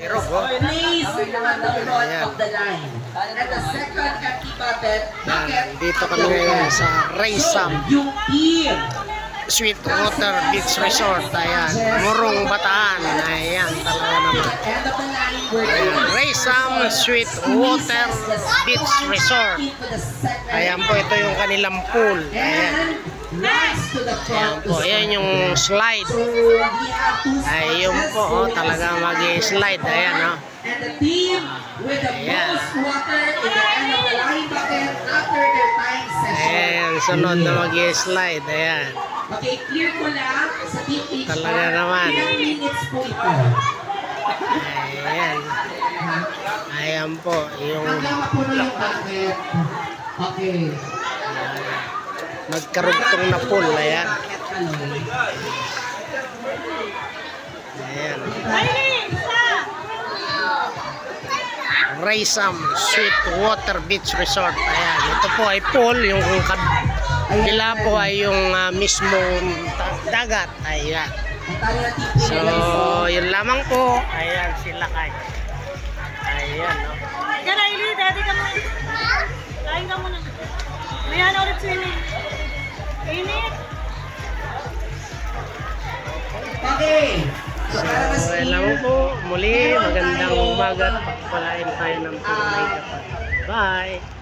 Irog, oh. Place on the front of the line. And the second empty bucket. Dito kami ngayon sa Raysam Yung team. Sweetwater Beach Resort. Ayan, Morong Bataan. Ayan, talaga naman. End of the line. We're Ayan, Raysam Sweetwater Beach Resort. Ayan po, ito yung kanilang pool. Ayan. Ayan po, ayan yung slide. Ayun po, oh, talaga mag-slide. Ayan, oh. And the team with the most water in the end of the line bucket after their time session. Ayan, sunod na mag-slide. Ayan. Okay, clear ko lang sa team each Talaga naman. 10 minutes po ito. Ayan. Ayan po, yung Hanggang mapuno yung bucket. Okay. nagkarugtong na pool. Ayan. Ayan. Raysam Sweetwater Beach Resort. Ayan, ito po ay pool, yung kabila po ay yung mismong dagat. Ayan. So, yun lamang po. Ayan, sila kay. Ayan, no. Kanaili, dati ka muna. Kain ka muna. Mayan ulit swimming. Init. Okay. So, yun lamang po. Muli, magandang umaga at pagpalain tayo ng tunay kapag. Bye!